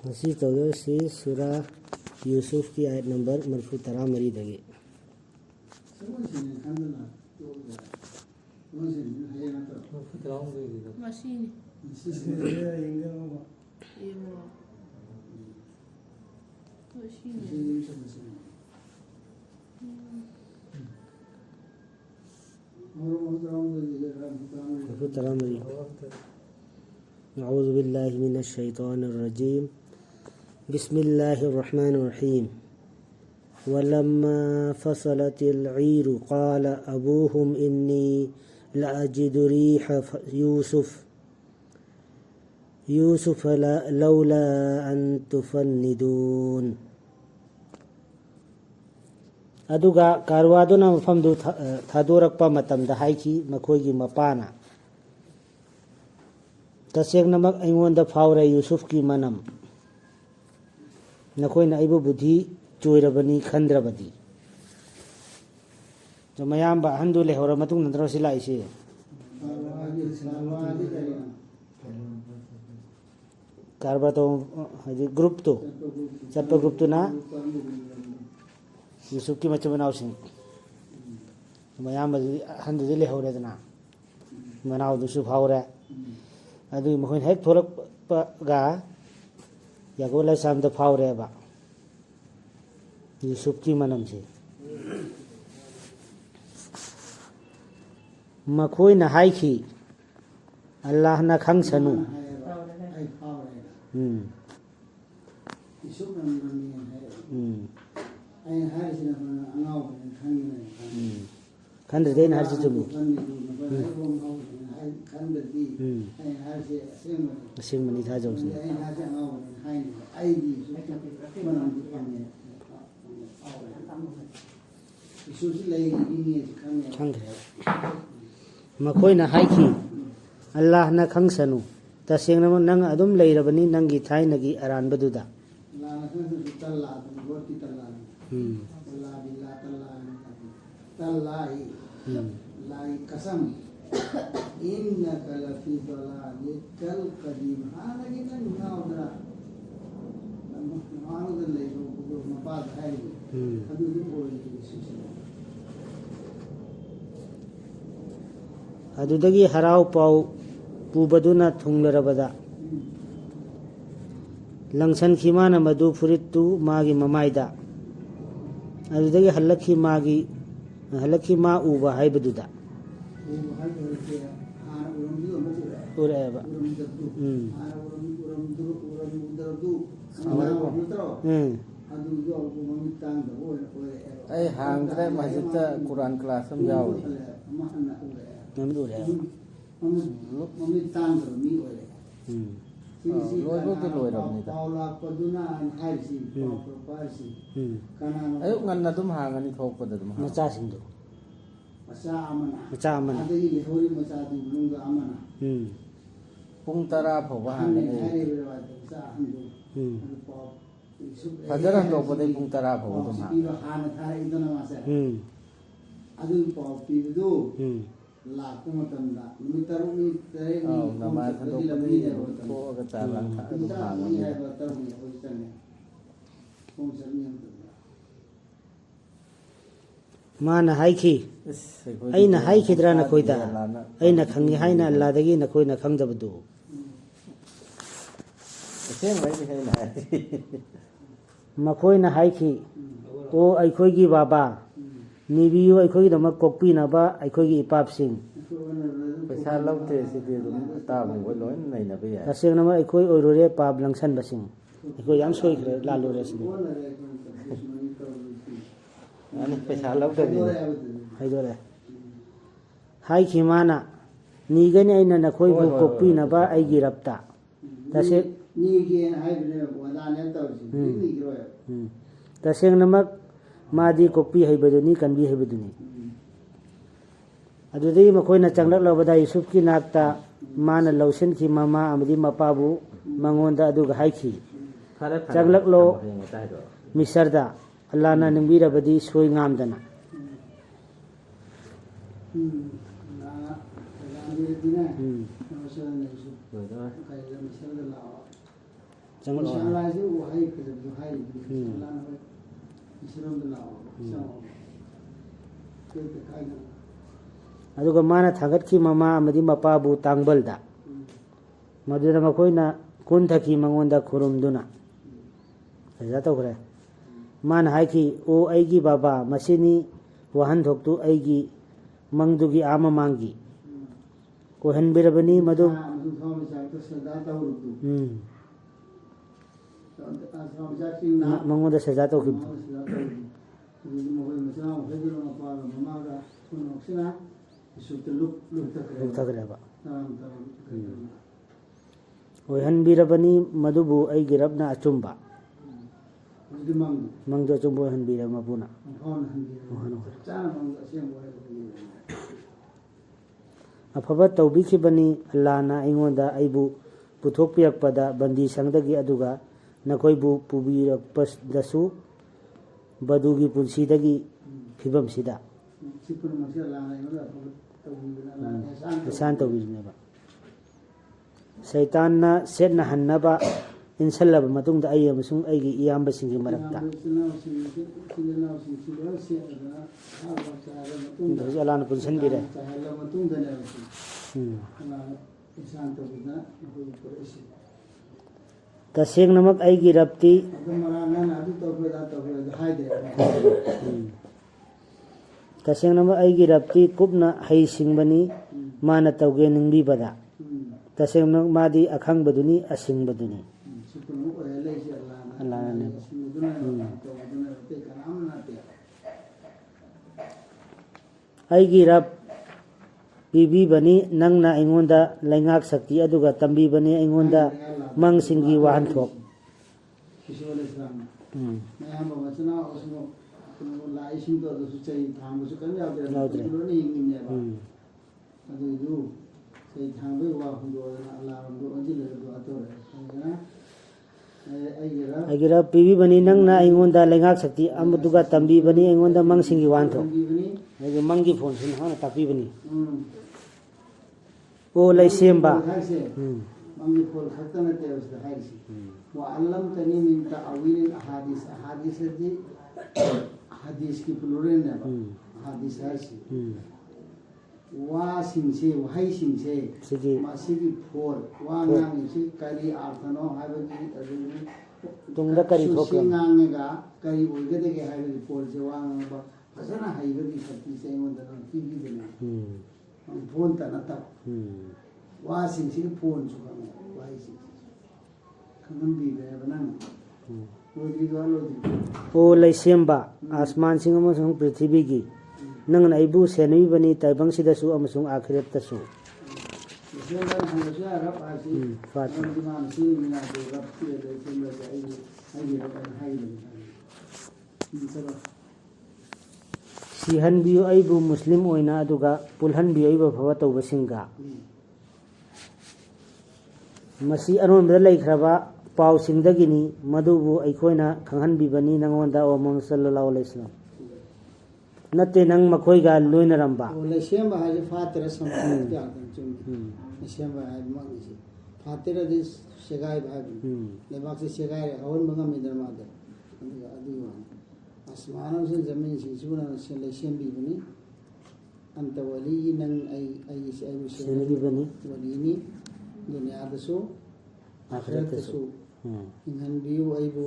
ꯉꯁꯤ ꯇꯧꯗꯣꯏꯁꯤ ꯁꯨꯔꯥ ꯌꯨꯁꯨꯐꯀꯤ ꯑꯥꯌꯠ ꯅꯝꯕꯔ 34ꯗꯒꯤ أعوذ بالله من الشيطان الرجيم بسم الله الرحمن الرحيم ولما فصلت العير قال أبوهم إني لأجد ريح يوسف لولا أن تفندون أدوغا كاروادونا مفهمدو ثادورك متمدا هايكي مكويغي مپانا تسيغنمك أيوان فاوري يوسف كي منم نكوين أيبو بدي چويربني خندربدي جو ميام با هندو له ورمتو ندرو سلا إشي كارباتو هذه جروب تو سب جروب تو نا يوسف كي مچ بناو سين ميام هندو له وردنا مناو دوسو فاوري अदु मखोइन हेक थोलक गा यागोला सामदा फावरे बा यूसुफ की मनम से मखोइन हाइखी अल्लाह ना खंगसनु खंद देन हर चुमु असेंमनि थाजौसि मखोइना हाइखी अल्लाह ना खंगसनु तसेंगनम नंग अदुम लेरबनी नंगी थाइनगी अरानबदुदा कसम إنك لفي ضلالك القديم هذا جدا ناودرا ناودر اللي هو مباد هاي هذا يقول أدودگي هراو باو بوبدونا थुंगलरबदा लंगसन खिमाना मधु फुरितु मागी ममाइदा अदुदगी हल्लखी मा उबा हाइबदुदा उरेबा ay hangre masjidta Quran class am jawi namdu ureba loibo ke loiram ni ta ayo nganna dum hangani thokpada dum macha singdo macha amana pung tara phoba hangani fajara thokpada pung tara phoba dum nama thokpada ta lang tha dum hangani माना हाइखी अइना हाइखिद्रा नखोइदा अइना खंगी हाइना अल्लाहदगी नखोइना खंगदबदु असें भाई हाइना मखोइना हाइखी ओ अइखोइगी बाबा निबियु अइखोइदमक कोकपिनबा अइखोइगी इपापसिंग पैसा लौते सिदे दum ताबु lion नैना बे या तसेंगनमा अइखोइ ओइरोरे पाप लंगसनबसिंग अइखोइ याम सोइखरे लालोरे सिदे ani पैसा लौते हाइदोरे high खिमाना नीगनी अइना नखोइ बु कोकपिनबा अइगी रप्ता तसे नीगेन हाइबने वदाने तौसि नीग्रोय तसेंगनमक मादी कोकपि हाइबदुनी कनबि हाइबदुनी अदुदई मखोइना चंगलकलबदा यूसुफ की नाकता माना लौसन की ममा अमदी मपाबु मंगोंदा अदुगा हाइखी चंगलकलो मिसरदा अल्लाह ना निंबिरबदी सोई ngamdana चंगल इंशाल्लाह से वो है कि जब जो है अल्लाह ने इसरों में लाओ तो काय ना aduga mana thagatki mama amadi mapabu tangbalda maduna makoina kun thaki mangonda khurumduna aja tokre man haiki o aigi baba masini wahan thoktu aigi mangdugi ama mangi ko hanbirabani madu mangonda saja to ki luktagreba o hanbirabani madubu aigi rabna achumba mangdo chumbo hanbira mapuna afaba tawbikhibani allahna aingonda aibu puthokpiyakpada bandi sangdagi aduga nakoibu pubirakpasdasu badugi punsidagi phibam sida isan tawbijneba shaitanna setna hannaba insallaba matungda ay amasung aigi iyamba singi marakta ndaji alana punsan bire taseng namak aigi rapti taseng namak aigi rapti kupna hai singbani mana tawge ningbi bada taseng namak madi akhang baduni asing baduni aigi rap bibi bani nangna aingonda laingak sakti aduga tambi bani aingonda mang singi wahan thok agira bibi bani nangna aingonda laingak sakti amuduga tambi bani aingonda mang singi wahan thok agi mangi phone sin hana tapi bani o lai semba mangi phone khatana te usda haisi wa allamtani min ta'wil ahadith ahadith di hadis ki plural na hadis haisi wa singse wa hai singse masigi phone wa nang si kari arthano habagi tungda kari thokka nangega kari boigade ge habagi phone se wa nang ba फसना है इधर की शक्ति से वो दरन TV देना हम phone तना तब वहाँ सिंह फोन चुका मैं वही सिंह खमन भी गया बना वो जी वालों जी ओ लैसेम्बा आसमान सिंह अमसुंग पृथ्वी की नंगन आइबु सेनवी बनी ताइबंग सिदसु अमसुंग आखिरत तसु लैसेम्बा हमसे रब आसी फातिमा दिमान सी मिना दे रब की लैसेम्बा आई रब हाई लगी सब sihanbiyo aibu muslim oina aduga pulhanbiyo aibu bhawa tawbasinga masi aronda laikhraba paw singdagini madubu aikoina khanghanbibani nangonda o Muhammad sallallahu alaihi wasallam natte nang makhoiga loina ramba laisemba haje fatira samad kya chum laisemba haje mangisi fatira dis segai bhabi lebak se segai hawan banga midar madar adu आसमानों से जमीन से सुना से लैसेम भी बनी अंत वली नंग आई से भी बनी वली नी दुनिया दसो आखिरत दसो इंहन भी आइबो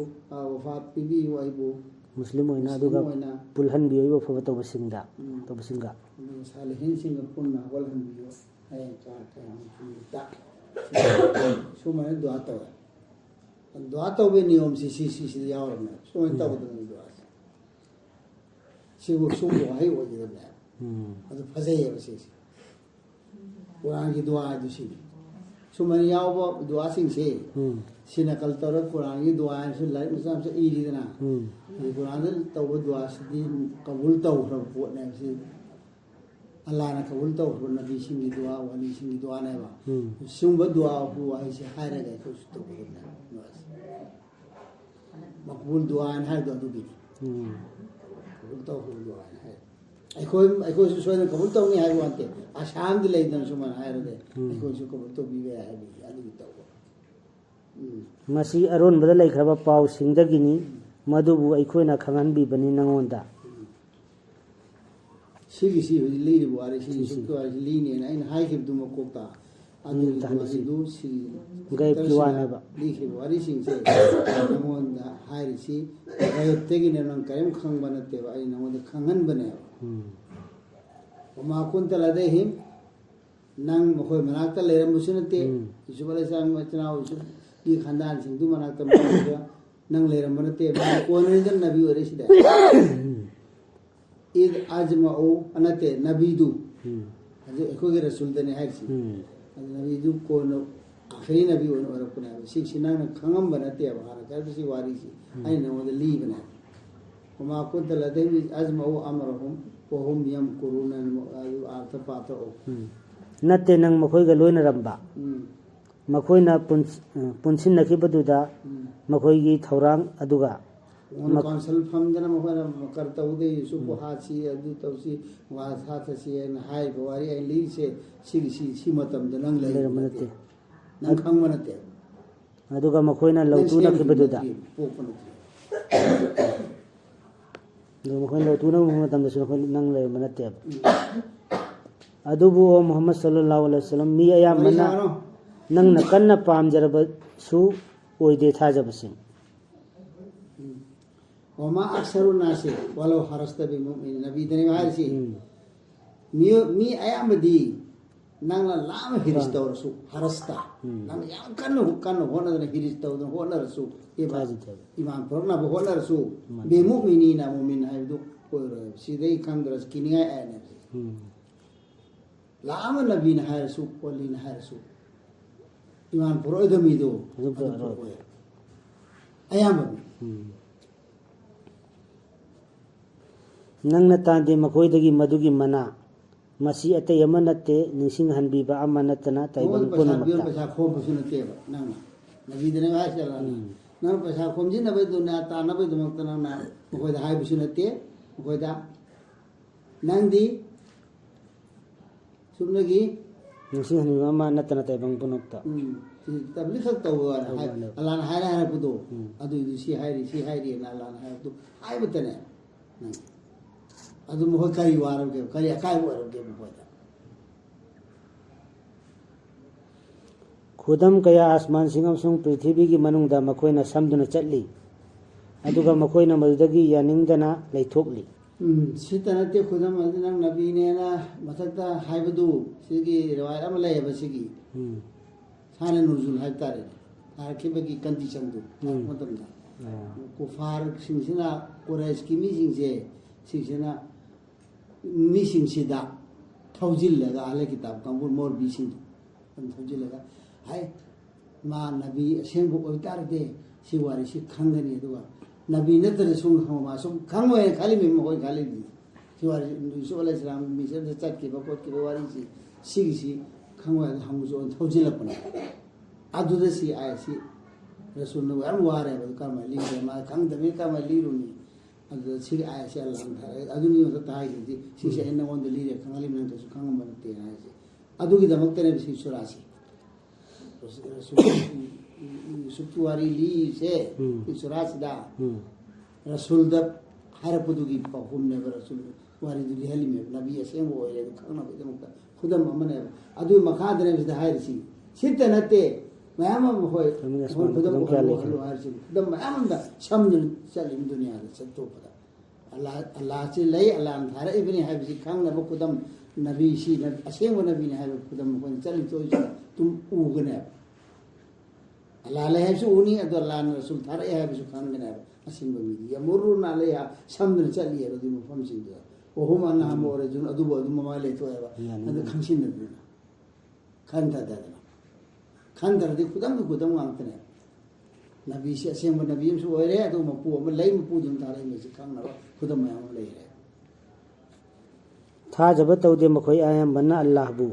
वफात भी आइबो मुस्लिम होइना दुगा पुलहन भी आइबो फबतो बसिंगा तो बसिंगा सालिहिन सिंग पुन्ना वलहन भी है चार हम ता सुमन दुआ तो वे नियम से यावर में सुमन तो दुआ सिगु सुगु है वो जिधर में अतो फसे है बस इसे कुरान की दुआ है दूसरी सुमन याव वो दुआ सिंह से सिनकल तौर कुरान की दुआ है से लाइफ में से ई लीधना ये कुरान तो वो दुआ से दिन कबूल तो हो वो नहीं से अल्लाह ने कबूल तो हो नबी सिंह की दुआ वली सिंह की दुआ नहीं बा सुम दुआ हुआ है से हाय रहे कुछ तो मकबूल दुआ है दुआ भी तो हुआ है ऐको सोने कबूल तो नहीं है वो आते आसाम दिले इधर सुमन है रे ऐको कबूल तो भी है अभी तो ꯃꯁꯤ ꯑꯔꯣꯟꯕꯗ ꯂꯩꯈ꯭ꯔꯕ ꯄꯥꯎꯁꯤꯡꯗꯒꯤꯅꯤ ꯃꯗꯨꯕꯨ ꯑꯩꯈꯣꯏꯅ ꯈꯪꯍꯟꯕꯤꯕꯅꯤ ꯅꯉꯣꯟꯗ ꯁꯤꯒꯤꯁꯤ ꯍꯧꯖꯤꯛ ꯂꯤꯔꯤꯕ ꯋꯥꯔꯤꯁꯤ ꯁꯨꯛꯀꯤ ꯋꯥꯔꯤꯁꯤ ꯂꯤꯅꯦꯅ ꯑꯩꯅ ꯍꯥꯏꯈꯤꯕꯗꯨ ꯃꯀꯣꯛꯇ ꯑꯗꯨꯒꯤ ꯋꯥꯔꯤꯗꯨ ꯁꯤ ꯒꯥꯏꯕꯀꯤ ꯋꯥꯅꯦꯕ ꯂꯤꯈꯤꯕ ꯋꯥꯔꯤꯁꯤꯡꯁꯦ ꯅꯉꯣꯟꯗ ꯍꯥꯏꯔꯤꯁꯤ ꯒꯥꯏꯕꯇꯒꯤꯅ ꯅꯪ ꯀꯔꯤꯝ ꯈꯪꯕ ꯅꯠꯇꯦꯕ ꯑꯩ ꯅꯉꯣꯟꯗ ꯈꯪꯍꯟꯕꯅꯦꯕ ꯋꯥꯃꯥ ꯀꯨꯟꯇ ꯂꯗꯩꯍꯤꯝ ꯅꯪ ꯃꯈꯣꯏ ꯃꯅꯥꯛꯇ ꯂꯩꯔꯝꯕꯁꯨ ꯅꯠꯇꯦ ꯌꯨꯁꯨꯐ ꯑꯂꯩꯍꯤꯁꯁꯂꯥꯝ ꯃꯆꯤꯟꯅꯥꯎ ꯌꯨꯁꯨꯐꯀꯤ ꯈꯥꯟꯗꯥꯟꯁꯤꯡꯗꯨ ꯃꯅꯥꯛꯇ ꯅꯪ ꯂꯩꯔꯝꯕ ꯅꯠꯇꯦ ꯀꯣꯟꯅꯗ ꯅꯕꯤ ꯑꯣꯏꯔꯤꯁꯤꯗ ꯏद आजमाओ अनते नबीदु अजे एकोगे रसूलदने हाइसी नबीदु कोन आखरी नबी ओन ओरपने सि सिनांग खंगम बनते अब हारा करबसी वारीसी आई नमोद ली बना वमा कुंत लदहि आजमाओ अमरहुम वहुम यमकुरुना आर्थ पातो नते नंग मखोइगा लोइना रंबा मखोइना पुनसिनखिबदुदा मखोइगी थौरांग अदुगा कौंसल फमदना मखोना करता उदे यूसुफ हासी अदु तौसी वासा थसी न हाय बवारी आई ली से सी मतम द नंग ले मनते नंग खंग मनते अदुगा मखोइना लौतुना खिबदुदा दो मखोइना लौतुना मतम दसु नंग ले मनते अदुबु मुहम्मद सल्लल्लाहु अलैहि वसल्लम मी अयामना नंगना कन्ना पामजरबसु ओइदे थाजबसिंग वमा अक्सरु नासे वालो हरस्त बि मुमिन नबी दने हारसी मी अयामदी नंगला लाम हिरिस्तवरसु हरस्ता नंग याम कन्न होनदने हिरिस्तवदन होनरसु एबा इमान फरना बो होनरसु बे मुमिनीना मुमिन हायदु कोइरो सिदे खंद्रस किनिया आने लाम नबी न हारसु कोली न हारसु इमान फरोइदमीदो अयामदी नंगना तांदे मखोइदगी मदुगी मना मसी अतै अमा नत्ते निसिंग हनबीबा अमा नत्तना ताइबन पुनमक्ता पैसा खोबसु नत्तेबा नंगना नबीदने वासला नंग पैसा खोमजि नबे दुना तानबे दुमक्ता नंगना मखोइदा हाइबसु नत्ते मखोइदा नंगदी सुमनगी निसिंग हनबीबा अमा नत्तना ताइबन पुनमक्ता तबली खक तववा अल्लाह हायरा हायरा पुदो अदु सी हायरी ना अल्लाह हायरा हायबतने अदु मोह करी वारम के करी अकाय वारम के मोहदा खुदम कया आसमान सिंगम सुंग पृथ्वी की मनुंगदा मखोइना समदुना चटली अदुगा मखोइना मदुदगी यानिंगदना लैथोकली सितनते खुदम अदना नबी नेना मथकता हायबदु सिगी रिवायत अम लैब सिगी साने नुजुल हायतारे आरखिबगी कंडीशन दु मतमदा कुफार सिंसिना कुरैश की मीसिंगसे सिंसिना मीसिंगसिदा थौजिलगा आले किताब कांबुर मोर बीसिंग थौजिलगा हाय मा नबी असेंबु ओइतारदे सिवारी सि खंगनी दुवा नबी नतर सुंग खमा सुम खंगवे खाली मे मोय खाली सिवारी यूसुफ अलैहिस्सलाम मिशन से चट के बकोत के वारी सि खंगवे हमजो थौजिलपने अदुदे सि आयसि रसूल नु अर वारे कमा लिरे मा खंगदमे कमा लिरुनी अदु सि आयसि अल्लाह थारे अदुनी तो ताइदि सिसे इन ओन लिरे खंगली मन तो खंगम बनते आयसि अदुगी दमक्तने सि सुरासी रसूल सुवारी ली से सुरासदा रसूल द हरपुदुगी पहुमने रसूल वारी दुली हली में नबी असेम ओरे खंगना दमक्ता खुदम अमने अदु मखादने बिद हायरसी सितनते मैम होय खुदम हलो हारसी खुदम मैम द समदु चलिम दुनिया द सत्तोपदा अल्लाह से लई अल्लाह थारे इबनी हायबसी खंगना खुदम नबी सी असेम नबी ने हाय खुदम कोन चलि तोय तुम उगने अल्लाह ले है उनी अदो अल्लाह रसूल थारे है बिसु खंगने असिम बमी यमुरुना ले समदु चलि है दु मफम सिंग ओहुम अन्ना मोरे जुन अदु बदु ममाले तोयबा अदु खंसिन दु खंता दना खंदरदि खुदम वांगतने नबी से असेंब नबी सु ओरे अदु मपु अम लई मपु जुन तारे में से खंगना खुदम मयाम लई रे था जब तौदे मखोई आयम बन्ना अल्लाह बु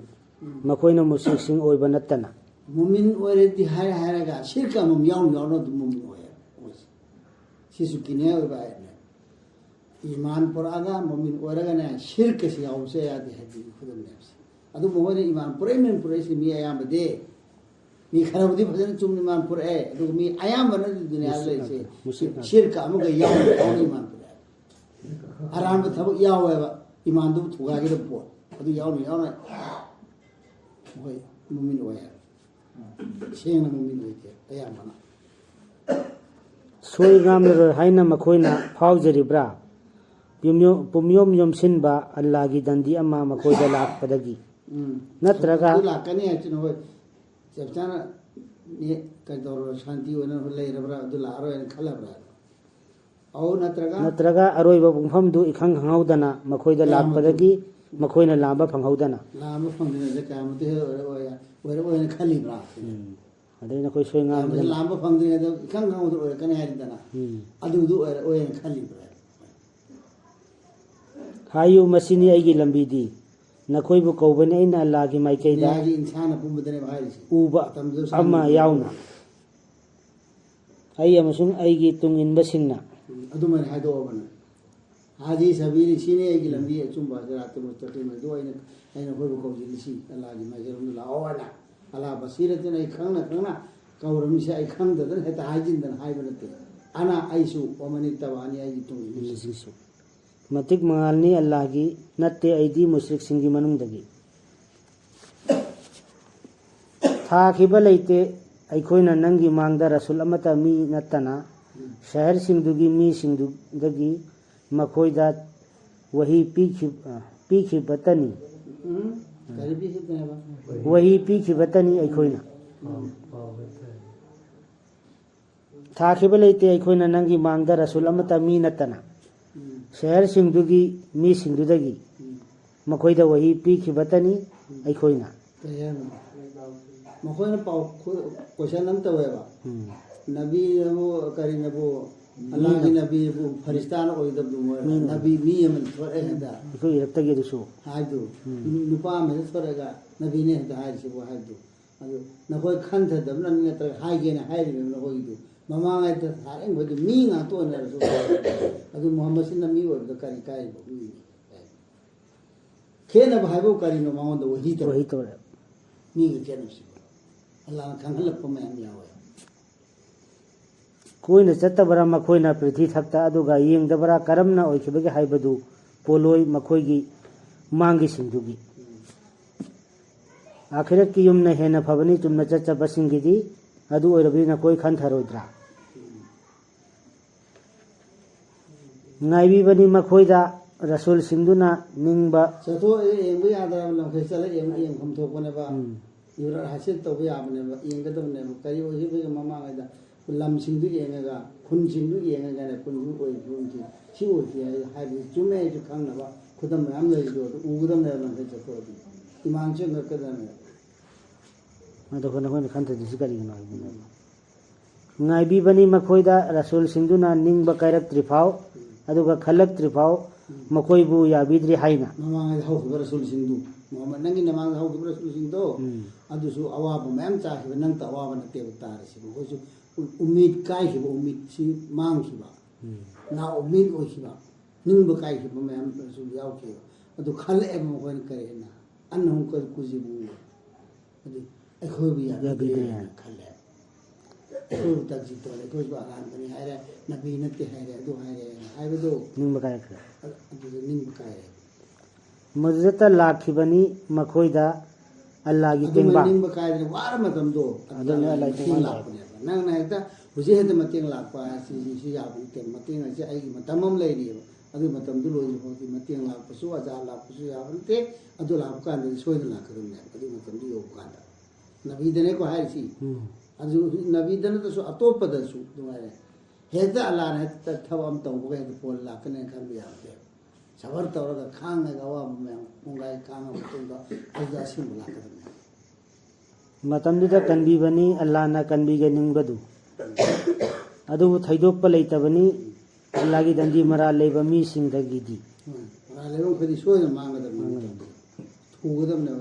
मखोइना मुश्रिक सिंग ओइबा नत्तना मुमिन ओरे दि हायरागा शिरका मम याउ याउ दु मुमिन ओय सिसु किने ओबा ईमान पुरागा मुमिन ओरगा ने शिरक से याउ से याद है खुदम ने अदु मोहरे ईमान पुरे में पुरे से मी आयाम दे มีขนาดที่พระเจ้าจุ่มนิมานพูดดูมีอายามวันนั้นดุนยาเลยชิรกะมันก็ยาวนิมานพูดอารามมันทำยาวไว้แบบอิมานดูถูกอะไรก็ปวดดูยาวหน่อยโอ้ยมุมินไว้เชียงนะมุมินไว้เถอะอายามมันสวยงามเลยให้นำมาคุยนะพาวจริบราปุ่มยมสินบาอัลลากีดันดีอามาคุยจะลากปดกีนัตรกาลากกันเนี่ยจุนว่าจับจานะนี่กันดอร์ชันติวันนั้นเลยรับราดูลาอร่อยขลับราเอานัตรกาอร่อยแบบผมดูอีกครั้งเขาดนะมาคุยจะลากปดกีมาคุยนะลาบฟังเขาดนะลาบฟังเนี่ยจะการมันที่ว่าขลิบราอันนี้นะคุยสวยงามเลยลาบฟังเนี่ยจะข้างเขาดูกันเนี่ยดินะดูขลิบราhayu masini aigi lambi di na koi bu ko bane ina Allah ki mai kai da ya insan apu mudane bahari uba amma yauna ai amasung aigi tungin basingna aduman hado bana haji sabiri sine aigi lambi achum ba jara tu mustaqim do aina koi bu ko jilisi Allah ki mai jarum la awana ala basiratin ai khangna kawram se ai khang da heta hajin dan hai banate ana aisu wa manitawani aigi tungin jilisi matik mangalni Allah ki natte aidi musyrik singi manung dagi tha khiba leite aikoina nangi mangda rasul amata mi natana shahar singdugi mi singdagi makoida wahi pi batani wahi pi batani aikoina tha khiba leite aikoina nangi mangda rasul amata mi natana शहर सिंधुगी मी सिंधुदगी मखोइदा वही P खिबतनी अखोइना मखोइना पाउ question नम तवेबा नबी नबो करी नबो अल्लाह की नबी नबो फरिश्तान ओइदब दुमो नबी मी Yemen थोरे हदा eco इरक्तगे दुसो हाइदो नुपा में थोरेगा नबी ने हदा हाइसिबो हाइदो अदो नखोइ खन थदम नन नत्र हाइगेना हाइरिबे नखोइदो ममांgai ta thareng bodu mi nga to na so adu muhammad sin mi wo da kari kai bo mi khena bhai bo kari no ma do wahi to mi ga chen si allah khang halap pa ma ya wa koina chatta bara ma koina prithi thakta adu ga yeng da bara karamna oi khibage hai badu poloi makhoi gi mangi singdugi akhirat ki yumna hena phabani tumna chacha basingi di adu oirabina koi khan tharodra ngai bani makhoida rasul singduna ningba sato engbu ya da lam khai sala eng kham thok bane ba yura hasil to ba bane ba eng ga dam ne ba kai o hi ba mama ga da lam singdu eng ga khun singdu eng ga ne kun bu oi bu ji chi o ji ha bi jume ju khang na ba khudam nam le jo u gudam ne lam khai sato bi iman che ga ka da ne ado khona khan ta ji kari na ngai bi bani makhoida rasul singduna ningba kairak trifau aduga khalak trifau makoi bu ya bidri haina mamang hau ba rasul singdu muhammad nangi namang hau ba rasul singdo adu su awa ba mem cha ki nang ta awa na te utar si ko su umid kai ki umid si mang ki ba na umid o ki ba ning ba kai ki ba mem rasul yaw ki adu khal e mo ko kare na an hu ko ku ji bu adu e khoi bi ya bidri khal तो तक जी तो ले कोई बात नहीं है रे नबी ने ते है रे दो है रे दो निंग बकाय निंग बकाय मजता लाखी बनी मखोइदा अल्लाह की टेंबा निंग बकाय रे वार मतम दो अदने अल्लाह की टेंबा नंग ना एकता हुजे है मतेंग लापा सी या बुते मतेंग से आई मतमम ले री अदु मतम दु लोई होती मतेंग लापसु आजा लापसु या बनते अदु लाप का ने सोय ना करूं ने अदु मतम दु यो का नबी दने को है सी अजु नबी दन तो अतोप दसु दुमारे हेदा अल्लाह ने तथवम तो बगे पोल ला कने खन बिया के सबर तौर का खांग ने गवा में मुंगाई खांग तो अजा सिम ला कर मतम दुदा कनबी बनी अल्लाह ना कनबी के निंगबदु अदु थैदोप लेतबनी अल्लाह की दंदी मरा लेब मी सिंह दगी मरा लेब खदी सोय मांगद थुगदम ने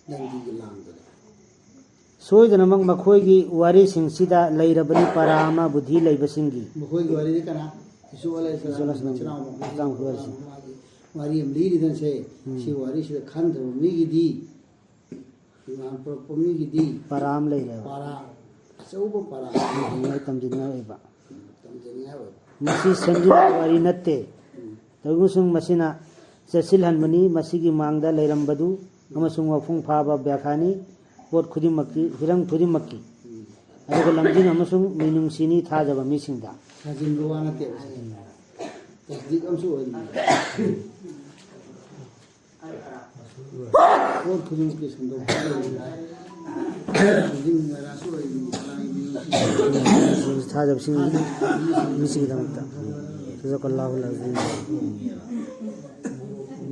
दंदी के लांग सोयदनमक मखोयगी वारिसिंगसिदा लैरबनी परामा बुद्धि लैबसिंगी मखोयगी वारी कना इसु वाला चनाव वारी हम लीरी दन से सी वारी से खान थ मीगी दी ꯏꯃꯥꯟ ꯄꯨꯔꯛꯄ ꯃꯤꯒꯤꯗꯤ ꯄꯔꯥ ꯑꯃ ꯂꯩꯔꯦꯕ ꯄꯥꯔꯥ ꯑꯆꯧꯕ ꯄꯥꯔꯥ ꯃꯣꯏ ꯇꯝꯁꯤꯟꯅꯤꯡꯉꯥꯏ ꯑꯣꯏꯕ ꯇꯝꯖꯅꯤꯡꯉꯥꯏ ꯑꯣꯏꯕ ꯃꯁꯤ ꯁꯦꯝꯖꯤꯟꯕ ꯋꯥꯔꯤ ꯅꯠꯇꯦ ꯑꯃꯁꯨꯡ ꯃꯁꯤꯅ ꯆꯠꯁꯤꯜꯍꯟꯕꯅꯤ ꯃꯁꯤꯒꯤ ꯃꯥꯡꯗ ꯂꯩꯔꯝꯕꯗꯨ ꯑꯃꯁꯨꯡ ꯃꯄꯨꯡ ꯐꯥꯕ ꯕ꯭ꯌꯥꯈ꯭ꯌꯥꯅꯤ ꯄꯣꯠ ꯈꯨꯗꯤꯡꯃꯛꯀꯤ ꯍꯤꯔꯝ ꯈꯨꯗꯤꯡꯃꯛꯀꯤ ꯑꯗꯨꯒ ꯂꯝꯖꯤꯡ ꯑꯃꯁꯨꯡ ꯃꯤꯅꯨꯡꯁꯤꯅꯤ ꯊꯥꯖꯕ ꯃꯤꯁꯤꯡꯗ ꯁꯥꯖꯤꯟꯕ ꯋꯥ ꯅꯠꯇꯦꯕ ꯇꯦꯛꯅꯤꯛ ꯑꯃꯁꯨ ꯑꯣꯏꯅꯤ ꯄꯣꯠ ꯈꯨꯗꯤꯡꯃꯛꯀꯤ ꯁꯟꯗꯣꯛꯄ ꯈꯨꯗꯤꯡꯃꯛꯁꯨ ꯑꯣꯏꯅꯤ ꯊꯥꯖꯕꯁꯤꯡ ꯃꯤꯁꯤꯡꯒꯤꯗꯃꯛꯇ ꯖزꯥꯀꯜꯂꯥꯍꯨ ꯈꯩꯔꯥꯟ